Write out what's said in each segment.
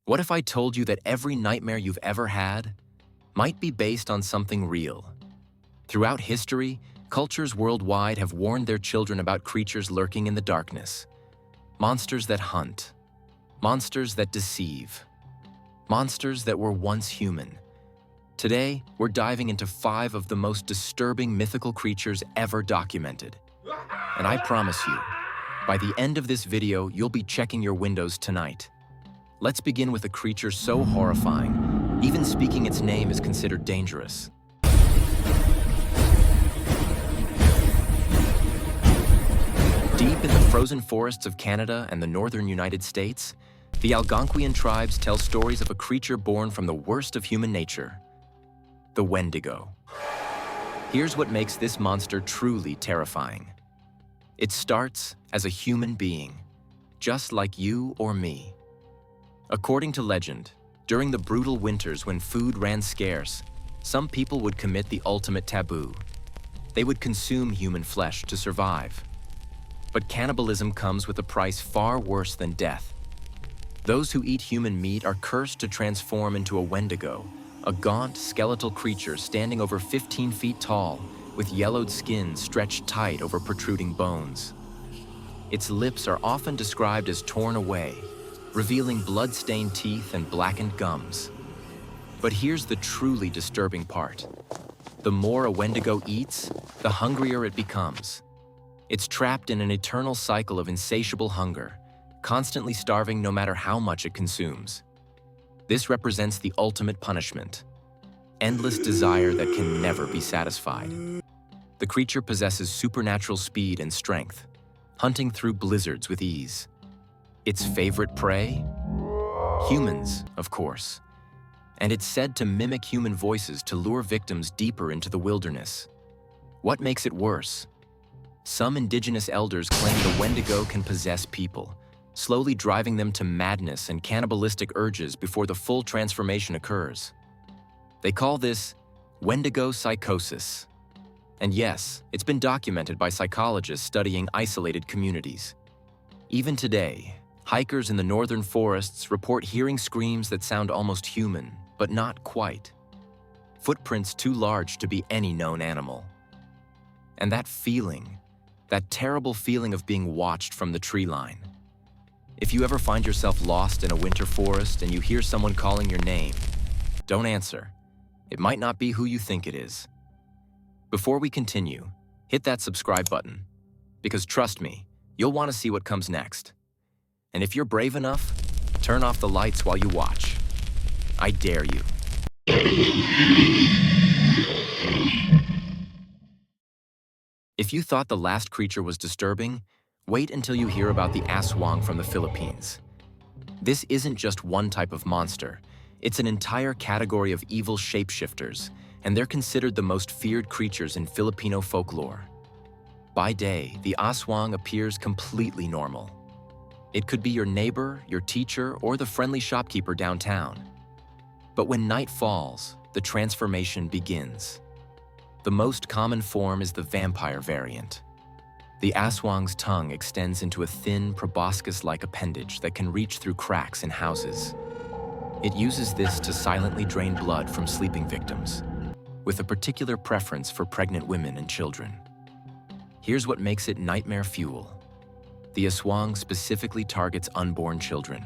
What if I told you that every nightmare you've ever had might be based on something real? Throughout history, cultures worldwide have warned their children about creatures lurking in the darkness. Monsters that hunt. Monsters that deceive. Monsters that were once human. Today, we're diving into 5 of the most disturbing mythical creatures ever documented. And I promise you, by the end of this video, you'll be checking your windows tonight. Let's begin with a creature so horrifying, even speaking its name is considered dangerous. Deep in the frozen forests of Canada and the northern United States, the Algonquian tribes tell stories of a creature born from the worst of human nature, the Wendigo. Here's what makes this monster truly terrifying. It starts as a human being, just like you or me. According to legend, during the brutal winters when food ran scarce, some people would commit the ultimate taboo. They would consume human flesh to survive. But cannibalism comes with a price far worse than death. Those who eat human meat are cursed to transform into a Wendigo, a gaunt, skeletal creature standing over 15 feet tall, with yellowed skin stretched tight over protruding bones. Its lips are often described as torn away, revealing blood-stained teeth and blackened gums. But here's the truly disturbing part. The more a Wendigo eats, the hungrier it becomes. It's trapped in an eternal cycle of insatiable hunger, constantly starving no matter how much it consumes. This represents the ultimate punishment, endless desire that can never be satisfied. The creature possesses supernatural speed and strength, hunting through blizzards with ease. Its favorite prey? Humans, of course. And it's said to mimic human voices to lure victims deeper into the wilderness. What makes it worse? Some indigenous elders claim the Wendigo can possess people, slowly driving them to madness and cannibalistic urges before the full transformation occurs. They call this Wendigo psychosis. And yes, it's been documented by psychologists studying isolated communities. Even today, hikers in the northern forests report hearing screams that sound almost human, but not quite. Footprints too large to be any known animal. And that feeling, that terrible feeling of being watched from the tree line. If you ever find yourself lost in a winter forest and you hear someone calling your name, don't answer. It might not be who you think it is. Before we continue, hit that subscribe button, because trust me, you'll want to see what comes next. And if you're brave enough, turn off the lights while you watch. I dare you. If you thought the last creature was disturbing, wait until you hear about the Aswang from the Philippines. This isn't just one type of monster. It's an entire category of evil shapeshifters, and they're considered the most feared creatures in Filipino folklore. By day, the Aswang appears completely normal. It could be your neighbor, your teacher, or the friendly shopkeeper downtown. But when night falls, the transformation begins. The most common form is the vampire variant. The Aswang's tongue extends into a thin, proboscis-like appendage that can reach through cracks in houses. It uses this to silently drain blood from sleeping victims, with a particular preference for pregnant women and children. Here's what makes it nightmare fuel. The Aswang specifically targets unborn children.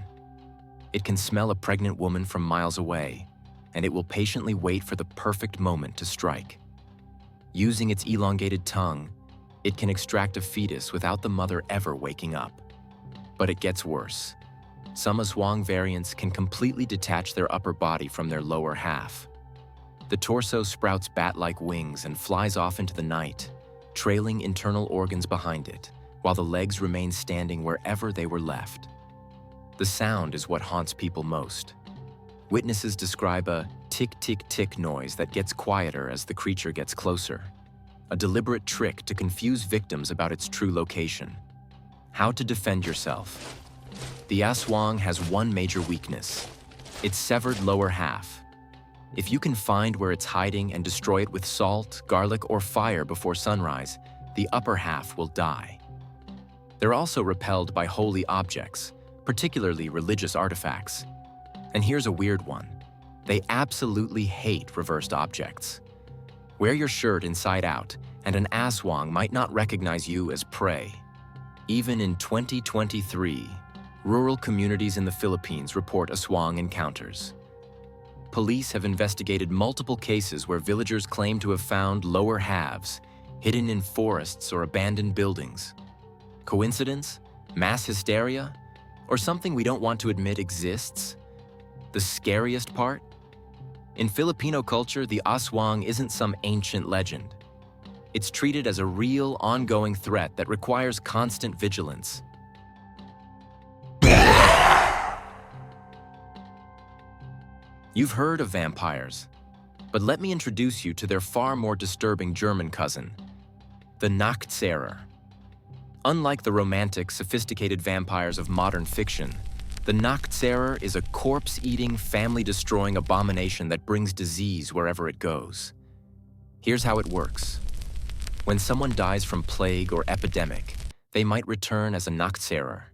It can smell a pregnant woman from miles away, and it will patiently wait for the perfect moment to strike. Using its elongated tongue, it can extract a fetus without the mother ever waking up. But it gets worse. Some Aswang variants can completely detach their upper body from their lower half. The torso sprouts bat-like wings and flies off into the night, trailing internal organs behind it, while the legs remain standing wherever they were left. The sound is what haunts people most. Witnesses describe a tick-tick-tick noise that gets quieter as the creature gets closer, a deliberate trick to confuse victims about its true location. How to defend yourself? The Aswang has one major weakness: its severed lower half. If you can find where it's hiding and destroy it with salt, garlic, or fire before sunrise, the upper half will die. They're also repelled by holy objects, particularly religious artifacts. And here's a weird one. They absolutely hate reversed objects. Wear your shirt inside out, and an Aswang might not recognize you as prey. Even in 2023, rural communities in the Philippines report Aswang encounters. Police have investigated multiple cases where villagers claim to have found lower halves hidden in forests or abandoned buildings. Coincidence? Mass hysteria? Or something we don't want to admit exists? The scariest part? In Filipino culture, the Aswang isn't some ancient legend. It's treated as a real, ongoing threat that requires constant vigilance. You've heard of vampires, but let me introduce you to their far more disturbing German cousin, the Nachzehrer. Unlike the romantic, sophisticated vampires of modern fiction, the Nachzehrer is a corpse-eating, family-destroying abomination that brings disease wherever it goes. Here's how it works. When someone dies from plague or epidemic, they might return as a Nachzehrer,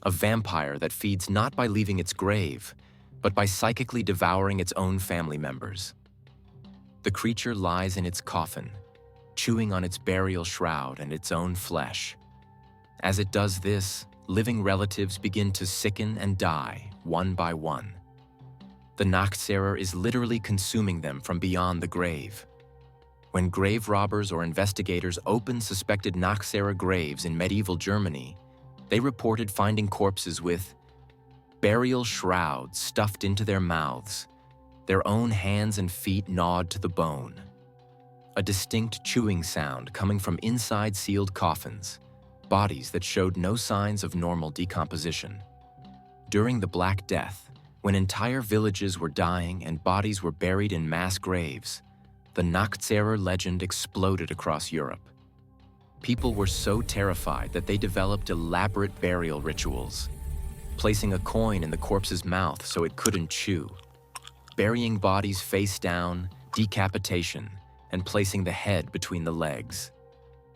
a vampire that feeds not by leaving its grave, but by psychically devouring its own family members. The creature lies in its coffin, chewing on its burial shroud and its own flesh. As it does this, living relatives begin to sicken and die, one by one. The Nachzehrer is literally consuming them from beyond the grave. When grave robbers or investigators opened suspected Nachzehrer graves in medieval Germany, they reported finding corpses with burial shrouds stuffed into their mouths, their own hands and feet gnawed to the bone. A distinct chewing sound coming from inside sealed coffins, bodies that showed no signs of normal decomposition. During the Black Death, when entire villages were dying and bodies were buried in mass graves, the Nachzehrer legend exploded across Europe. People were so terrified that they developed elaborate burial rituals, placing a coin in the corpse's mouth so it couldn't chew, burying bodies face down, decapitation, and placing the head between the legs,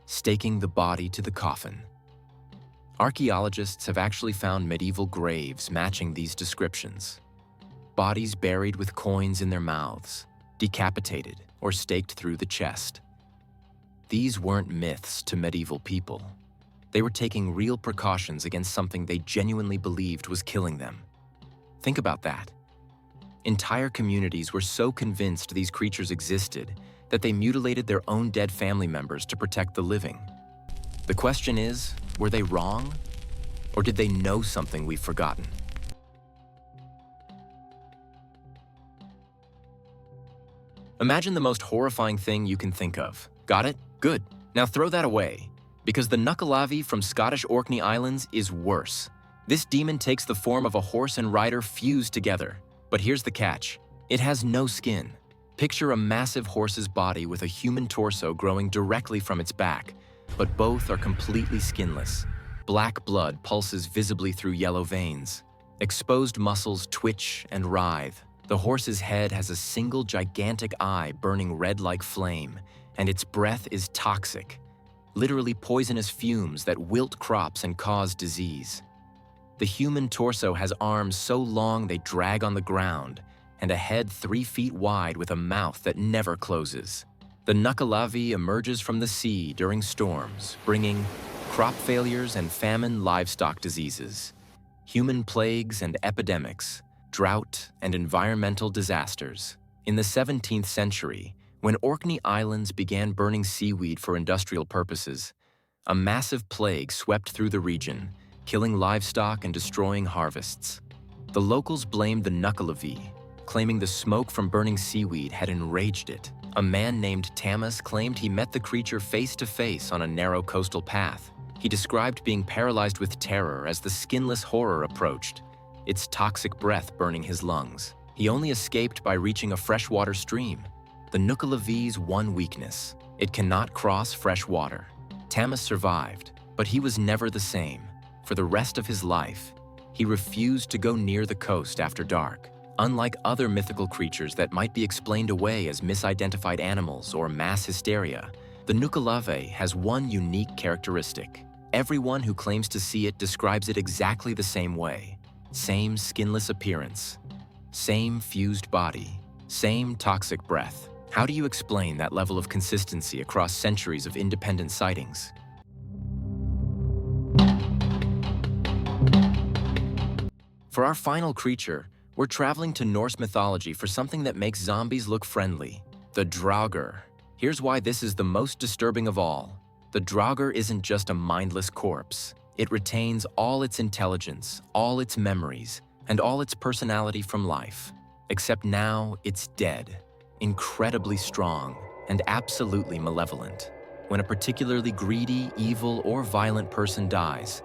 staking the body to the coffin. Archaeologists have actually found medieval graves matching these descriptions. Bodies buried with coins in their mouths, decapitated or staked through the chest. These weren't myths to medieval people. They were taking real precautions against something they genuinely believed was killing them. Think about that. Entire communities were so convinced these creatures existed that they mutilated their own dead family members to protect the living. The question is, were they wrong? Or did they know something we've forgotten? Imagine the most horrifying thing you can think of. Got it? Good. Now throw that away, because the Nuckelavee from Scottish Orkney Islands is worse. This demon takes the form of a horse and rider fused together. But here's the catch. It has no skin. Picture a massive horse's body with a human torso growing directly from its back, but both are completely skinless. Black blood pulses visibly through yellow veins. Exposed muscles twitch and writhe. The horse's head has a single gigantic eye burning red like flame, and its breath is toxic, literally poisonous fumes that wilt crops and cause disease. The human torso has arms so long they drag on the ground, and a head 3 feet wide with a mouth that never closes. The Nuckelavee emerges from the sea during storms, bringing crop failures and famine, livestock diseases, human plagues and epidemics, drought and environmental disasters. In the 17th century, when Orkney Islands began burning seaweed for industrial purposes, a massive plague swept through the region, killing livestock and destroying harvests. The locals blamed the Nuckelavee, claiming the smoke from burning seaweed had enraged it. A man named Tamas claimed he met the creature face to face on a narrow coastal path. He described being paralyzed with terror as the skinless horror approached, its toxic breath burning his lungs. He only escaped by reaching a freshwater stream. The Nuckelavee's one weakness: it cannot cross fresh water. Tamas survived, but he was never the same. For the rest of his life, he refused to go near the coast after dark. Unlike other mythical creatures that might be explained away as misidentified animals or mass hysteria, the Nuckelavee has one unique characteristic. Everyone who claims to see it describes it exactly the same way. Same skinless appearance, Same fused body, same toxic breath. How do you explain that level of consistency across centuries of independent sightings? For our final creature, we're traveling to Norse mythology for something that makes zombies look friendly: the Draugr. Here's why this is the most disturbing of all. The Draugr isn't just a mindless corpse. It retains all its intelligence, all its memories, and all its personality from life. Except now, it's dead, incredibly strong, and absolutely malevolent. When a particularly greedy, evil, or violent person dies,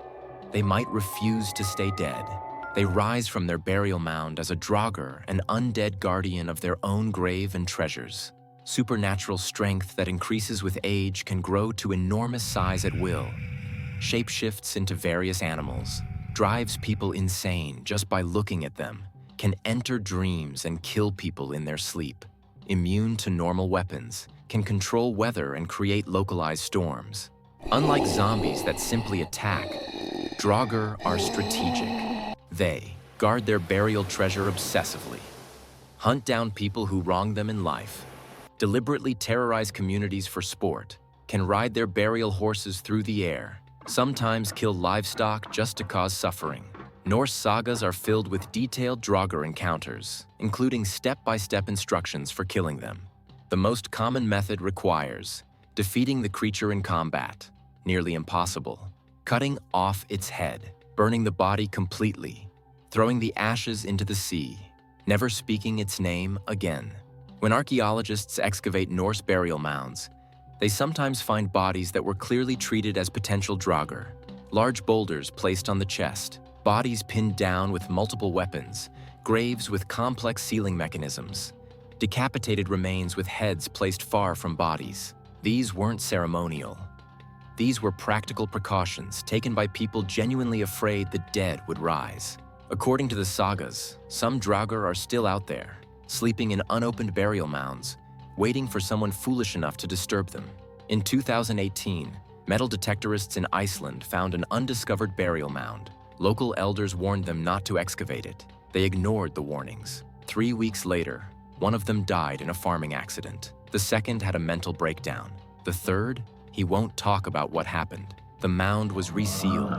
they might refuse to stay dead. They rise from their burial mound as a Draugr, an undead guardian of their own grave and treasures. Supernatural strength that increases with age can grow to enormous size at will, shapeshifts into various animals, drives people insane just by looking at them, can enter dreams and kill people in their sleep, immune to normal weapons, can control weather and create localized storms. Unlike zombies that simply attack, Draugr are strategic. They guard their burial treasure obsessively, hunt down people who wrong them in life, deliberately terrorize communities for sport, can ride their burial horses through the air, sometimes kill livestock just to cause suffering. Norse sagas are filled with detailed Draugr encounters, including step-by-step instructions for killing them. The most common method requires defeating the creature in combat, nearly impossible, cutting off its head, burning the body completely, throwing the ashes into the sea, never speaking its name again. When archaeologists excavate Norse burial mounds, they sometimes find bodies that were clearly treated as potential Draugr. Large boulders placed on the chest, bodies pinned down with multiple weapons, graves with complex sealing mechanisms, decapitated remains with heads placed far from bodies. These weren't ceremonial. These were practical precautions taken by people genuinely afraid the dead would rise. According to the sagas, some Draugr are still out there, sleeping in unopened burial mounds, waiting for someone foolish enough to disturb them. In 2018, metal detectorists in Iceland found an undiscovered burial mound. Local elders warned them not to excavate it. They ignored the warnings. 3 weeks later, one of them died in a farming accident. The second had a mental breakdown. The third, he won't talk about what happened. The mound was resealed,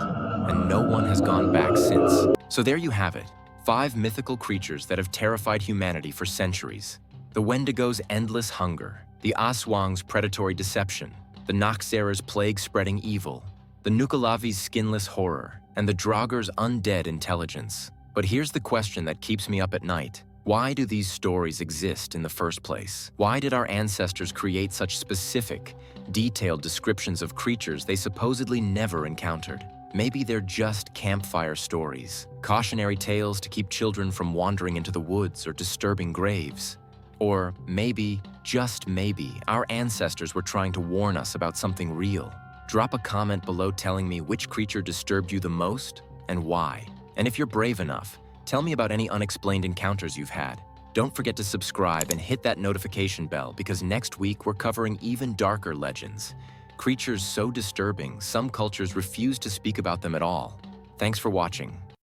and no one has gone back since. So there you have it. 5 mythical creatures that have terrified humanity for centuries. The Wendigo's endless hunger, the Aswang's predatory deception, the Nachzehrer's plague-spreading evil, the Nuckellavee's skinless horror, and the Draugr's undead intelligence. But here's the question that keeps me up at night. Why do these stories exist in the first place? Why did our ancestors create such specific, detailed descriptions of creatures they supposedly never encountered? Maybe they're just campfire stories, cautionary tales to keep children from wandering into the woods or disturbing graves. Or maybe, just maybe, our ancestors were trying to warn us about something real. Drop a comment below telling me which creature disturbed you the most and why. And if you're brave enough, tell me about any unexplained encounters you've had. Don't forget to subscribe and hit that notification bell, because next week we're covering even darker legends. Creatures so disturbing, some cultures refuse to speak about them at all. Thanks for watching.